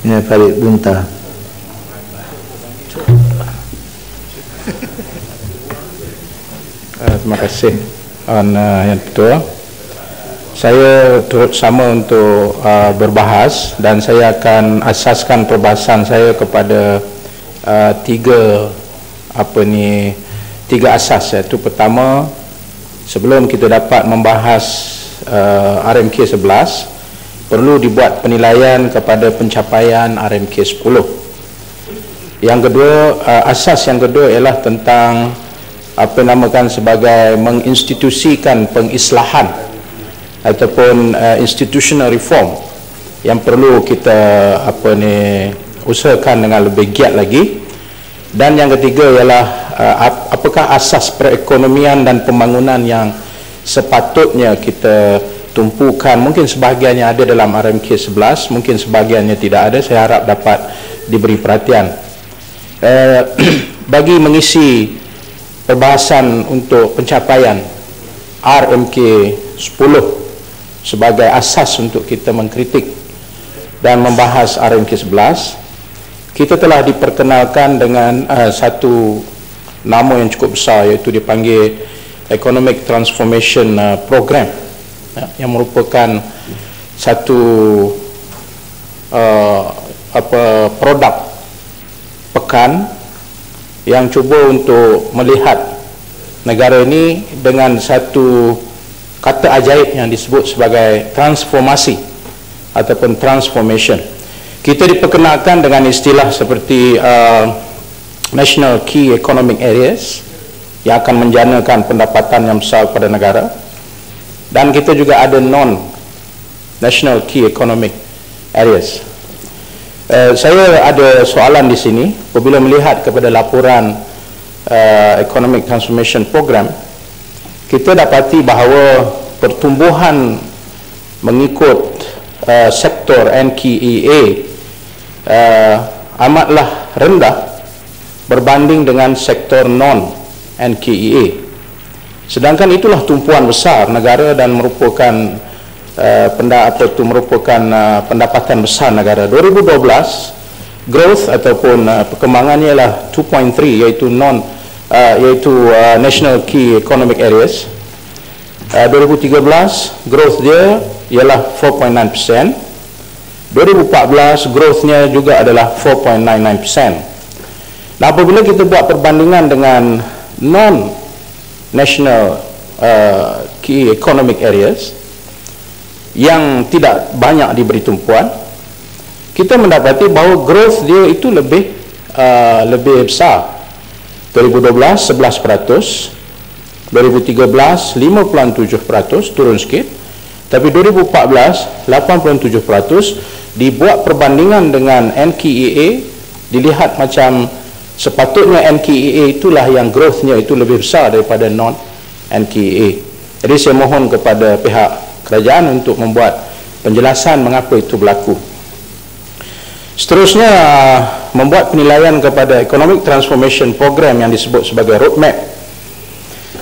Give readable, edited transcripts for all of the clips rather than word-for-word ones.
Ya, Farid Bunta. Terima kasih Yang Ketua. Saya turut sama untuk berbahas dan saya akan asaskan perbahasan saya kepada tiga asas, iaitu pertama, sebelum kita dapat membahas RMK 11, perlu dibuat penilaian kepada pencapaian RMK 10. Yang kedua, asas yang kedua ialah tentang apa namakan sebagai menginstitusikan pengislahan ataupun institutional reform yang perlu kita usahakan dengan lebih giat lagi. Dan yang ketiga ialah apakah asas perekonomian dan pembangunan yang sepatutnya kita tumpukan. Mungkin sebahagiannya ada dalam RMK 11, mungkin sebahagiannya tidak ada. Saya harap dapat diberi perhatian. Bagi mengisi perbahasan untuk pencapaian RMK 10 sebagai asas untuk kita mengkritik dan membahas RMK 11, kita telah diperkenalkan dengan satu nama yang cukup besar, iaitu dipanggil Economic Transformation Program, yang merupakan satu produk pekan yang cuba untuk melihat negara ini dengan satu kata ajaib yang disebut sebagai transformasi ataupun transformation. Kita diperkenalkan dengan istilah seperti National Key Economic Areas yang akan menjanakan pendapatan yang besar pada negara, dan kita juga ada non-National Key Economic Areas. Saya ada soalan di sini. Apabila melihat kepada laporan Economic Transformation Program, kita dapati bahawa pertumbuhan mengikut sektor NKEA amatlah rendah berbanding dengan sektor non-NKEA. Sedangkan itulah tumpuan besar negara dan merupakan pendapatan besar negara. 2012 growth ataupun perkembangannya ialah 2.3, iaitu National Key Economic Areas. 2013 growth dia ialah 4.9%. 2014 growthnya juga adalah 4.99%. Nah, apabila kita buat perbandingan dengan non-National Key Economic Areas yang tidak banyak diberi tumpuan, kita mendapati bahawa growth dia itu lebih besar. 2012 11%, 2013 5.7%, turun sikit. Tapi 2014 87%. Dibuat perbandingan dengan NKEA, dilihat macam sepatutnya NKEA itulah yang growthnya itu lebih besar daripada non-NKEA. Jadi saya mohon kepada pihak kerajaan untuk membuat penjelasan mengapa itu berlaku. Seterusnya, membuat penilaian kepada Economic Transformation Program yang disebut sebagai roadmap.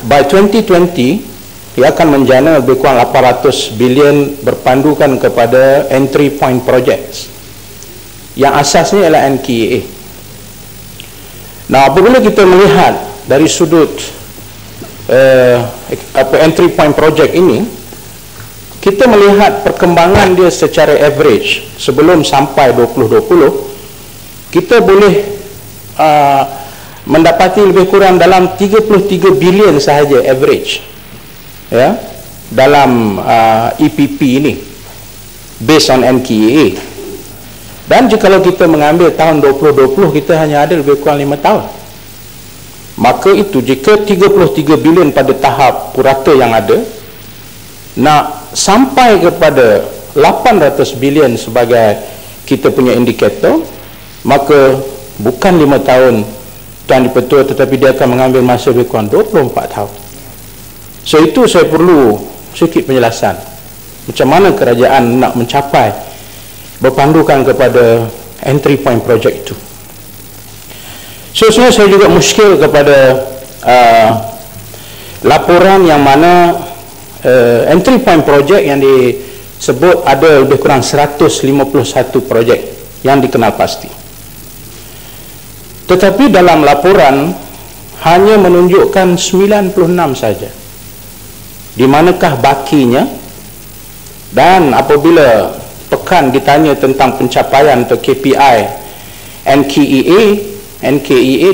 By 2020 ia akan menjana lebih kurang 800 bilion berpandukan kepada entry point projects yang asasnya ialah NKEA. Nah, apabila kita melihat dari sudut entry point project ini, kita melihat perkembangan dia secara average sebelum sampai 2020, kita boleh mendapati lebih kurang dalam 33 bilion sahaja average, ya, dalam EPP ini based on NKEA. Dan jika kita mengambil tahun 2020, kita hanya ada lebih kurang 5 tahun. Maka itu, jika 33 bilion pada tahap purata yang ada, nak sampai kepada 800 bilion sebagai kita punya indikator, maka bukan 5 tahun Tuan Dipertua, tetapi dia akan mengambil masa lebih kurang 24 tahun. So itu saya perlu sedikit penjelasan macam mana kerajaan nak mencapai berpandukan kepada entry point project itu. So sebenarnya saya juga muskil kepada laporan yang mana entry point project yang disebut ada lebih kurang 151 projek yang dikenal pasti. Tetapi dalam laporan hanya menunjukkan 96 saja. Di manakah bakinya? Dan apabila pekan ditanya tentang pencapaian atau KPI NKEA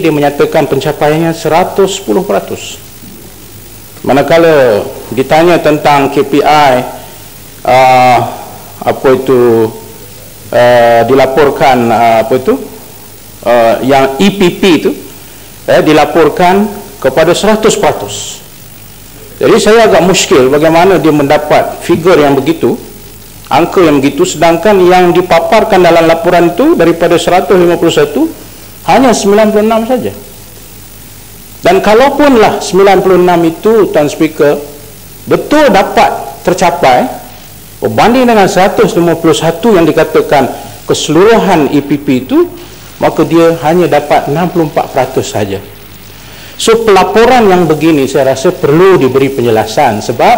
dia menyatakan pencapaiannya 110%. Manakala ditanya tentang KPI dilaporkan yang EPP itu dilaporkan kepada 100%. Jadi saya agak muskil bagaimana dia mendapat figure yang begitu, angka yang begitu, sedangkan yang dipaparkan dalam laporan itu daripada 151 hanya 96 saja. Dan kalaupunlah 96 itu, Tuan Speaker, betul dapat tercapai berbanding dengan 151 yang dikatakan keseluruhan EPP itu, maka dia hanya dapat 64% saja. So pelaporan yang begini saya rasa perlu diberi penjelasan sebab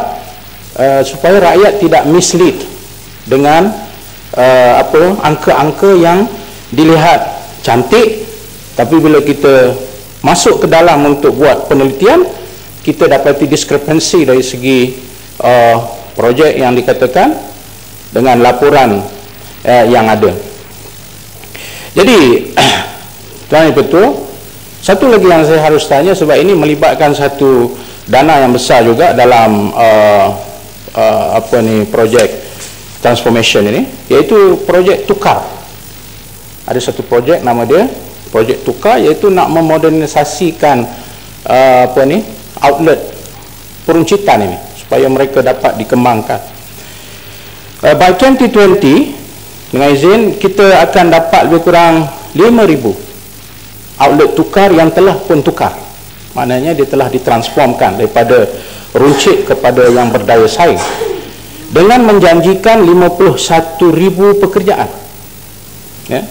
supaya rakyat tidak mislead dengan angka-angka yang dilihat cantik, tapi bila kita masuk ke dalam untuk buat penelitian, kita dapati diskrepansi dari segi projek yang dikatakan dengan laporan yang ada. Jadi Tuan Betul, satu lagi yang saya harus tanya, sebab ini melibatkan satu dana yang besar juga dalam projek transformation ini, iaitu projek tukar. Ada satu projek nama dia projek tukar, iaitu nak memodernisasikan outlet peruncitan ini supaya mereka dapat dikembangkan. By 2020 dengan izin kita akan dapat lebih kurang 5,000 outlet tukar yang telah pun tukar. Maknanya dia telah ditransformkan daripada runcit kepada yang berdaya saing dengan menjanjikan 51,000 pekerjaan. Ya.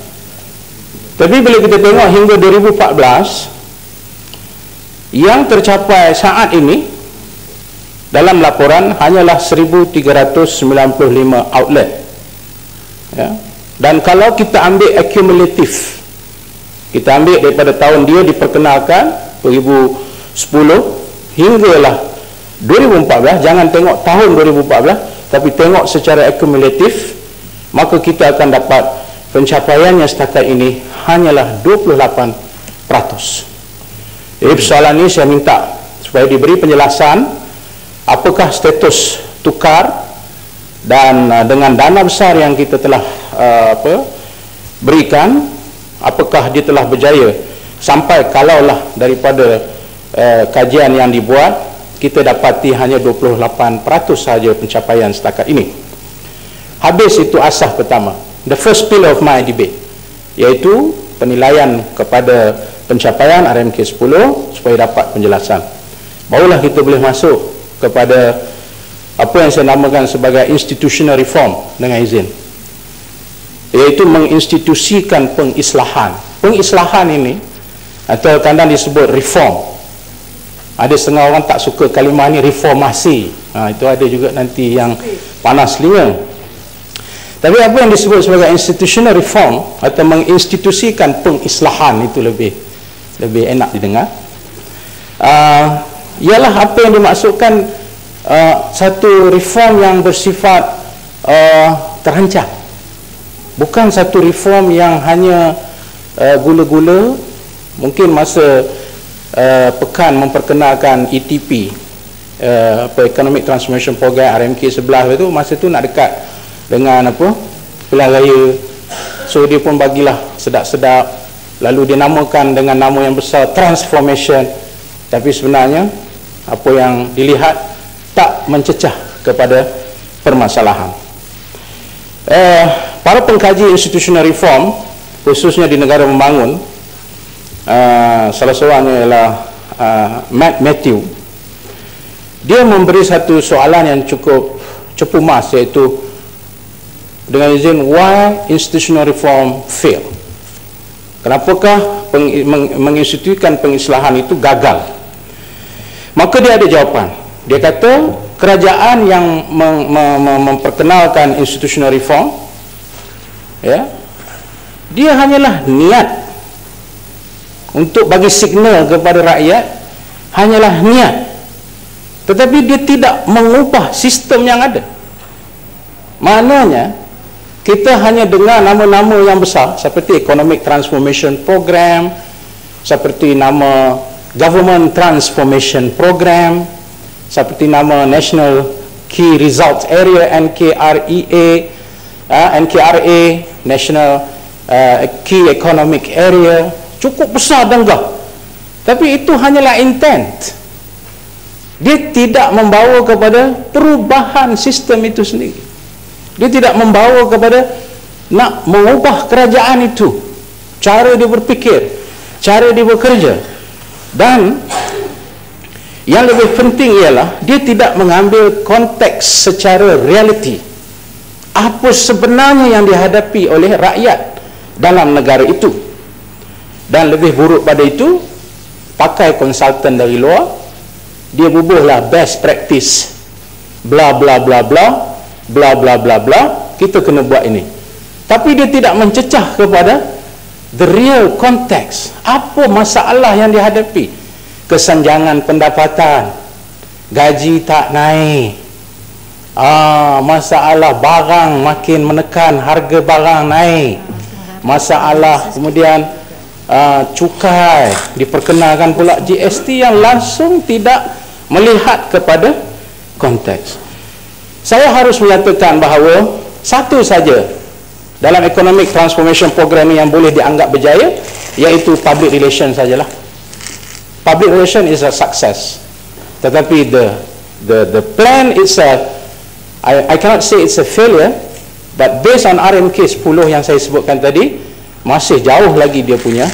Tapi bila kita tengok hingga 2014, yang tercapai saat ini dalam laporan hanyalah 1,395 outlet. Ya. Dan kalau kita ambil akumulatif, kita ambil daripada tahun dia diperkenalkan 2010 hinggalah 2014, jangan tengok tahun 2014 tapi tengok secara akumulatif, maka kita akan dapat pencapaiannya setakat ini hanyalah 28%. Jadi persoalan ini saya minta supaya diberi penjelasan apakah status tukar, dan dengan dana besar yang kita telah berikan, apakah dia telah berjaya sampai kalaulah daripada kajian yang dibuat kita dapati hanya 28% saja pencapaian setakat ini. Habis itu asas pertama, the first pillar of my debate, iaitu penilaian kepada pencapaian RMK 10 supaya dapat penjelasan. Barulah kita boleh masuk kepada apa yang saya namakan sebagai institutional reform dengan izin, iaitu menginstitusikan pengislahan. Pengislahan ini atau kadang disebut reform. Ada setengah orang tak suka kalimah ni, reformasi. Itu ada juga nanti yang panas telinga. Tapi apa yang disebut sebagai institutional reform atau menginstitusikan pengislahan itu lebih enak didengar. Ialah apa yang dimaksudkan satu reform yang bersifat terancang. Bukan satu reform yang hanya gula-gula. Mungkin masa pekan memperkenalkan ETP, Economic Transformation Program RMK 11 itu, masa tu nak dekat dengan pilihan raya, so dia pun bagilah sedap-sedap, lalu dia namakan dengan nama yang besar transformation, tapi sebenarnya apa yang dilihat tak mencecah kepada permasalahan. Para pengkaji institutional reform khususnya di negara membangun, salah seorangnya ialah Matt Matthew, dia memberi satu soalan yang cukup cepu mas, iaitu dengan izin, why institutional reform fail? Kenapakah menginstitusikan pengislahan itu gagal? Maka dia ada jawapan. Dia kata kerajaan yang memperkenalkan institutional reform, ya, dia hanyalah niat untuk bagi signal kepada rakyat, hanyalah niat, tetapi dia tidak mengubah sistem yang ada. Maknanya kita hanya dengar nama-nama yang besar seperti Economic Transformation Program, seperti nama Government Transformation Program, seperti nama National Key Results Area NKRA, National Key Economic Area, cukup besar dengah. Tapi itu hanyalah intent. Dia tidak membawa kepada perubahan sistem itu sendiri. Dia tidak membawa kepada nak mengubah kerajaan itu, cara dia berfikir, cara dia bekerja. Dan yang lebih penting ialah dia tidak mengambil konteks secara realiti apa sebenarnya yang dihadapi oleh rakyat dalam negara itu. Dan lebih buruk pada itu, pakai konsultan dari luar, dia bubuhlah best practice, bla bla bla bla bla bla bla bla, kita kena buat ini. Tapi dia tidak mencecah kepada the real context, apa masalah yang dihadapi. Kesenjangan pendapatan, gaji tak naik, masalah barang makin menekan, harga barang naik, masalah kemudian cukai, diperkenalkan pula GST yang langsung tidak melihat kepada konteks. Saya harus menyatakan bahawa satu saja dalam Economic Transformation Program yang boleh dianggap berjaya, iaitu public relation sajalah. Public relation is a success, tetapi the plan itself, I cannot say it's a failure, but based on RMK 10 yang saya sebutkan tadi, masih jauh lagi dia punya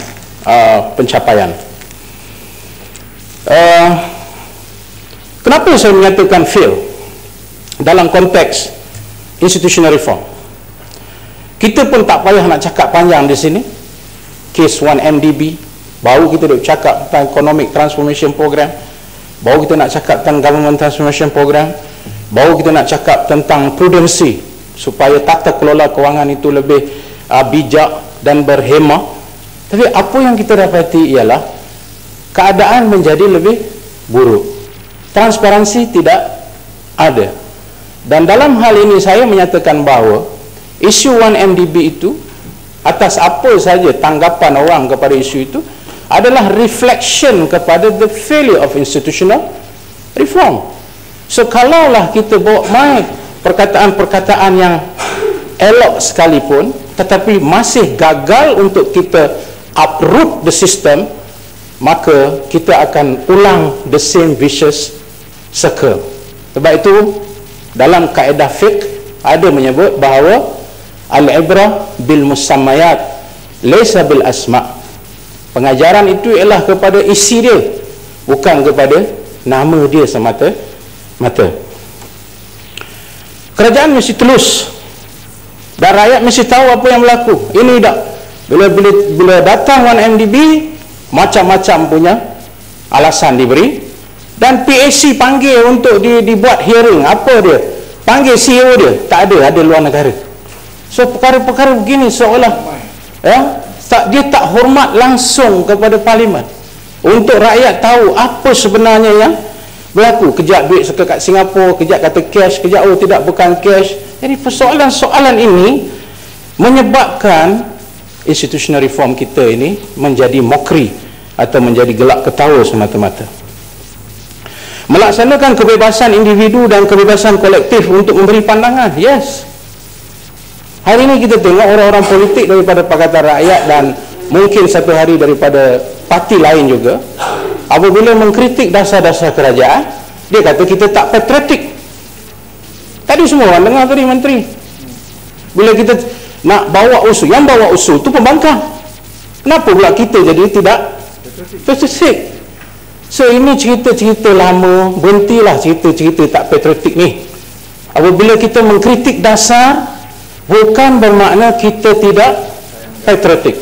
pencapaian. Kenapa saya menyatakan fail dalam konteks institutional reform? Kita pun tak payah nak cakap panjang di sini. Case 1MDB, baru kita nak cakap tentang Economic Transformation Program, baru kita nak cakap tentang Government Transformation Program, baru kita nak cakap tentang prudensi supaya tata kelola kewangan itu lebih bijak dan berhemah. Tapi apa yang kita dapati ialah keadaan menjadi lebih buruk, transparansi tidak ada. Dan dalam hal ini saya menyatakan bahawa isu 1MDB itu, atas apa saja tanggapan orang kepada isu itu, adalah reflection kepada the failure of institutional reform. So kalaulah kita bawa mai perkataan-perkataan yang elok sekalipun, tetapi masih gagal untuk kita uproot the system, maka kita akan ulang the same vicious circle. Sebab itu dalam kaedah fiqh ada menyebut bahawa al-ibrah bil musammayat laysa bil asma'. Pengajaran itu ialah kepada isi dia, bukan kepada nama dia semata-mata. Kerajaan mesti telus dan rakyat mesti tahu apa yang berlaku. Ini tak bila datang 1MDB, macam-macam punya alasan diberi, dan PAC panggil untuk dibuat hearing. Apa dia? Panggil CEO dia, tak ada luar negara. So perkara-perkara begini seolah dia tak hormat langsung kepada parlimen untuk rakyat tahu apa sebenarnya yang berlaku. Kejap duit kat Singapura, kejap kata cash, kejap tidak, bukan cash. Jadi persoalan-soalan ini menyebabkan institutional reform kita ini menjadi mockery atau menjadi gelak ketawa semata-mata. Melaksanakan kebebasan individu dan kebebasan kolektif untuk memberi pandangan, yes. Hari ini kita tengok orang-orang politik daripada Pakatan Rakyat dan mungkin satu hari daripada parti lain juga, apabila mengkritik dasar-dasar kerajaan, dia kata kita tak patriotik. Tadi semua orang dengar tadi menteri, bila kita nak bawa usul, yang bawa usul tu pembangkang. Kenapa pula kita jadi tidak patriotik? So ini cerita-cerita lama, berhentilah cerita-cerita tak patriotik ni. Apabila kita mengkritik dasar, bukan bermakna kita tidak patriotik.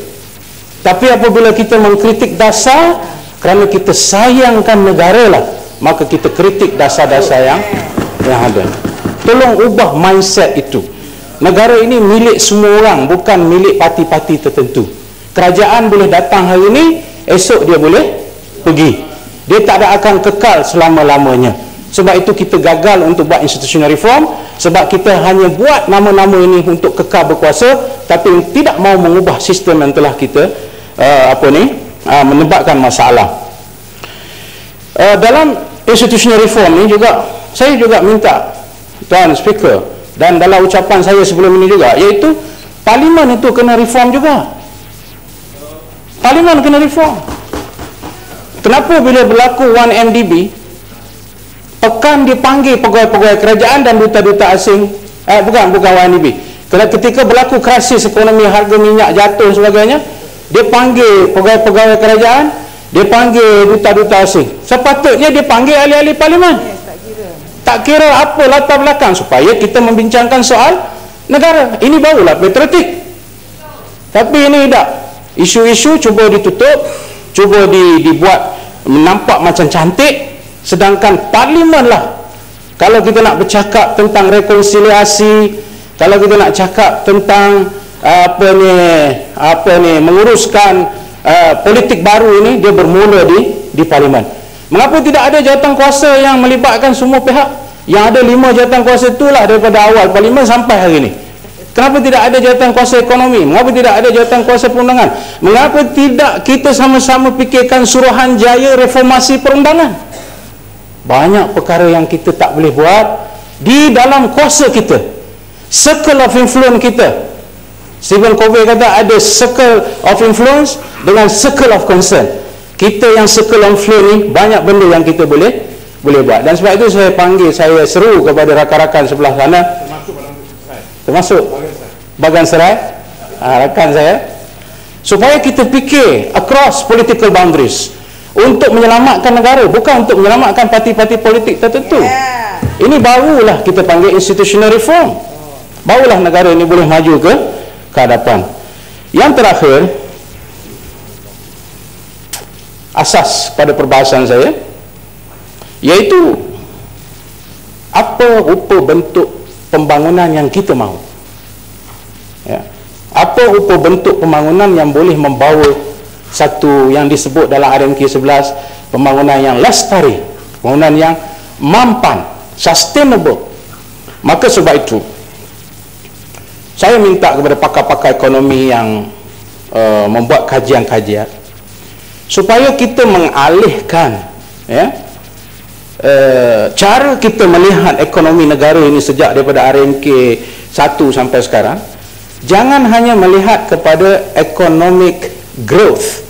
Tapi apabila kita mengkritik dasar kerana kita sayangkan negara lah, maka kita kritik dasar-dasar yang ada. Tolong ubah mindset itu. negara ini milik semua orang, bukan milik parti-parti tertentu. Kerajaan boleh datang hari ini, esok dia boleh pergi. Dia tak ada akan kekal selama-lamanya. Sebab itu kita gagal untuk buat institutional reform, sebab kita hanya buat nama-nama ini untuk kekal berkuasa, tapi tidak mau mengubah sistem yang telah kita menyebabkan masalah. Dalam institutional reform ini juga, saya juga minta Tuan Speaker, dan dalam ucapan saya sebelum ini juga, iaitu Parlimen itu kena reform juga. Parlimen kena reform. Kenapa bila berlaku 1MDB, pekan dipanggil pegawai-pegawai kerajaan dan duta-duta asing, bukan 1MDB, ketika berlaku krisis ekonomi, harga minyak jatuh sebagainya, dia panggil pegawai-pegawai kerajaan, dia panggil duta-duta asing. Sepatutnya dia panggil ahli-ahli parlimen. Tak kira apa latar belakang, supaya kita membincangkan soal negara. Ini barulah patriotik. Tapi ini tak. Isu-isu cuba ditutup, cuba dibuat nampak macam cantik, sedangkan parlimen lah. Kalau kita nak bercakap tentang rekonsiliasi, kalau kita nak cakap tentang menguruskan politik baru ini, dia bermula di parlimen. Mengapa tidak ada jawatan kuasa yang melibatkan semua pihak? Yang ada 5 jawatan kuasa itulah daripada awal parlimen sampai hari ini. Kenapa tidak ada jawatan kuasa ekonomi? Mengapa tidak ada jawatan kuasa perundangan? Mengapa tidak kita sama-sama fikirkan Suruhanjaya reformasi perundangan? Banyak perkara yang kita tak boleh buat di dalam kuasa kita, circle of influence kita. Stephen Covey kata ada circle of influence dengan circle of concern. Kita yang circle of influence ni banyak benda yang kita boleh buat. Dan sebab itu saya seru kepada rakan-rakan sebelah sana, termasuk Bagan Serai, rakan saya, supaya kita fikir across political boundaries untuk menyelamatkan negara, bukan untuk menyelamatkan parti-parti politik tertentu. Ini barulah kita panggil institutional reform. Barulah negara ini boleh maju ke hadapan. Yang terakhir, asas pada perbahasan saya, iaitu apa rupa bentuk pembangunan yang kita mahu. Ya. Apa rupa bentuk pembangunan yang boleh membawa satu yang disebut dalam RMK 11, pembangunan yang lestari, pembangunan yang mampan, sustainable. Maka sebab itu saya minta kepada pakar-pakar ekonomi yang membuat kajian-kajian supaya kita mengalihkan cara kita melihat ekonomi negara ini sejak daripada RMK 1 sampai sekarang. Jangan hanya melihat kepada economic growth,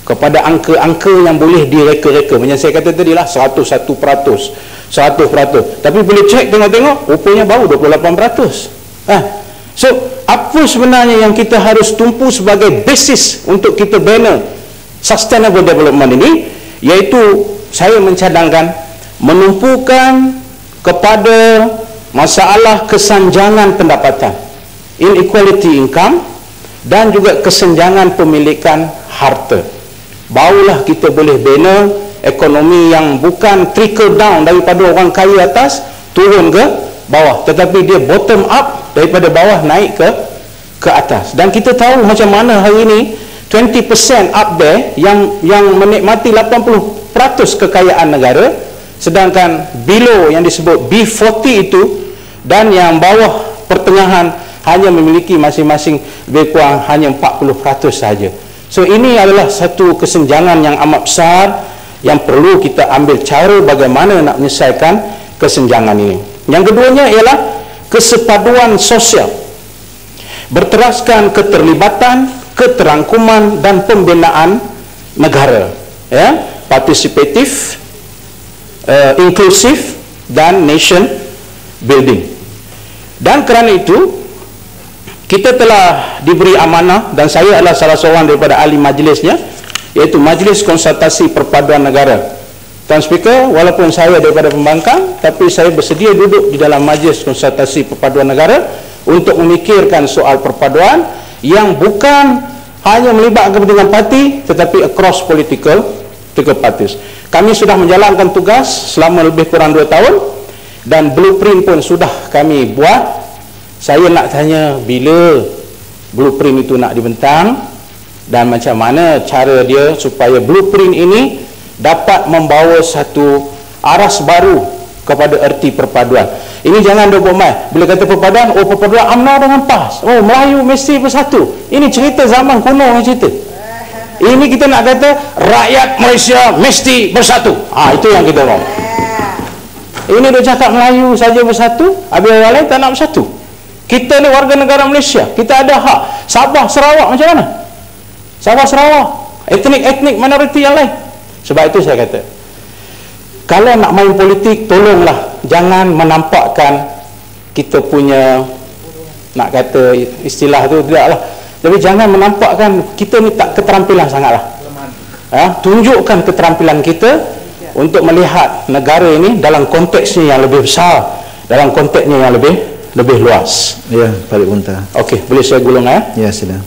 kepada angka-angka yang boleh direka-reka. Macam saya kata tadi lah, 101%, 100%. Tapi boleh cek tengok-tengok, rupanya baru 28%. So, apa sebenarnya yang kita harus tumpu sebagai basis untuk kita bina sustainable development ini? Iaitu saya mencadangkan menumpukan kepada masalah kesenjangan pendapatan, inequality income, dan juga kesenjangan pemilikan harta. Barulah kita boleh bina ekonomi yang bukan trickle down daripada orang kaya atas turun ke bawah, tetapi dia bottom up daripada bawah naik ke atas. Dan kita tahu macam mana hari ini 20% up there yang menikmati 80% kekayaan negara, sedangkan below yang disebut B40 itu dan yang bawah pertengahan hanya memiliki masing-masing lebih kurang hanya 40% saja. So ini adalah satu kesenjangan yang amat besar yang perlu kita ambil cara bagaimana nak menyelesaikan kesenjangan ini. Yang keduanya ialah kesepaduan sosial berteraskan keterlibatan, keterangkuman dan pembinaan negara, partisipatif, inklusif dan nation building. Dan kerana itu kita telah diberi amanah, dan saya adalah salah seorang daripada ahli majlisnya, iaitu Majlis Konsultasi Perpaduan Negara. Tuan Speaker, walaupun saya daripada pembangkang, tapi saya bersedia duduk di dalam Majlis Konsultasi Perpaduan Negara untuk memikirkan soal perpaduan yang bukan hanya melibatkan kepentingan parti, tetapi across political parties. Kami sudah menjalankan tugas selama lebih kurang 2 tahun, dan blueprint pun sudah kami buat, Saya nak tanya bila blueprint itu nak dibentang dan macam mana cara dia supaya blueprint ini dapat membawa satu aras baru kepada erti perpaduan. Ini jangan dua main. Bila kata perpaduan, oh perpaduan UMNO dengan PAS. Oh Melayu mesti bersatu. Ini cerita zaman kuno cerita. Ini kita nak kata rakyat Malaysia mesti bersatu. Itu yang kita mau. Ini dia cakap Melayu saja bersatu, habis orang lain tak nak bersatu. Kita ni warga negara Malaysia, kita ada hak. Sabah Sarawak macam mana? Sabah Sarawak, etnik minoriti yang lain. Sebab itu saya kata, kalau nak main politik, tolonglah jangan menampakkan kita punya, nak kata istilah tu tidaklah, tapi jangan menampakkan kita ni tak keterampilan sangatlah. Tunjukkan keterampilan kita untuk melihat negara ini dalam konteksnya yang lebih besar, dalam konteksnya yang lebih luas. Ya, Pak Unta. Okey, boleh saya gulung Ya, sila.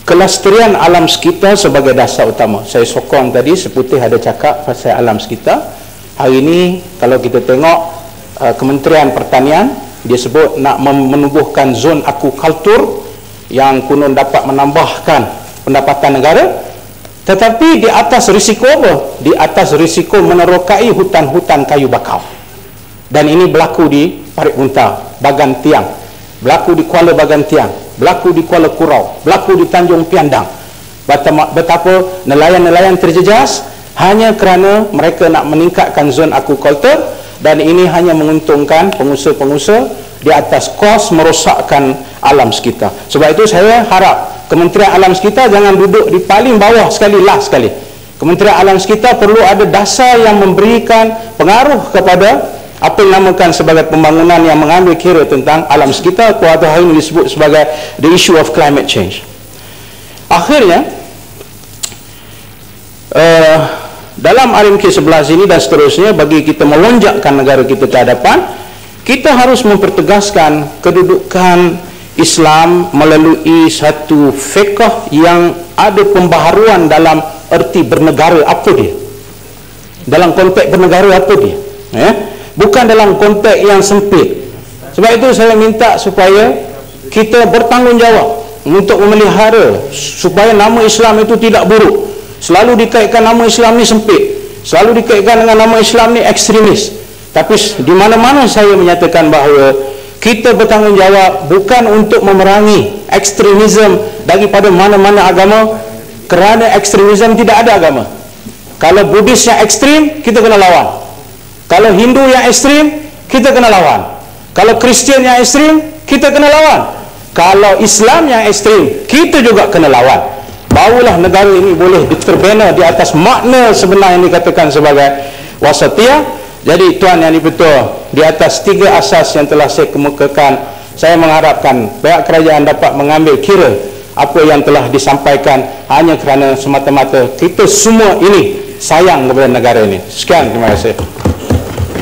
Kelestarian alam sekitar sebagai dasar utama. Saya sokong tadi Seputih ada cakap pasal alam sekitar. Hari ini kalau kita tengok Kementerian Pertanian, dia sebut nak menubuhkan zon akukultur yang konon dapat menambahkan pendapatan negara, tetapi di atas risiko apa? Di atas risiko menerokai hutan-hutan kayu bakau. Dan ini berlaku di Parit Bunta, Bagan Tiang, berlaku di Kuala Bagan Tiang, berlaku di Kuala Kurau, berlaku di Tanjung Piandang. Betapa nelayan-nelayan terjejas hanya kerana mereka nak meningkatkan zon akukultur, dan ini hanya menguntungkan pengusaha-pengusaha di atas kos merosakkan alam sekitar. Sebab itu saya harap Kementerian Alam Sekitar jangan duduk di paling bawah sekali, last sekali. Kementerian Alam Sekitar perlu ada dasar yang memberikan pengaruh kepada apa yang dinamakan sebagai pembangunan yang mengambil kira tentang alam sekitar, atau hari ini disebut sebagai the issue of climate change. Akhirnya dalam RMK 11 ini dan seterusnya, bagi kita melonjakkan negara kita ke hadapan, kita harus mempertegaskan kedudukan Islam melalui satu fiqh yang ada pembaharuan dalam erti bernegara. Apa dia? Dalam konteks bernegara apa dia? Bukan dalam konteks yang sempit. Sebab itu saya minta supaya kita bertanggungjawab untuk memelihara supaya nama Islam itu tidak buruk. Selalu dikaitkan nama Islam ni sempit, selalu dikaitkan dengan nama Islam ni ekstremis. Tapi di mana-mana saya menyatakan bahawa kita bertanggungjawab bukan untuk memerangi ekstremisme daripada mana-mana agama, kerana ekstremisme tidak ada agama. Kalau Buddhis yang ekstrim, kita kena lawan. Kalau Hindu yang ekstrim, kita kena lawan. Kalau Kristian yang ekstrim, kita kena lawan. Kalau Islam yang ekstrim, kita juga kena lawan. Barulah negara ini boleh terbina di atas makna sebenar yang dikatakan sebagai wasatiyah. Jadi tuan yang dipertua, di atas 3 asas yang telah saya kemukakan, saya mengharapkan pihak kerajaan dapat mengambil kira apa yang telah disampaikan, hanya kerana semata-mata kita semua ini sayang kepada negara ini. Sekian, terima kasih.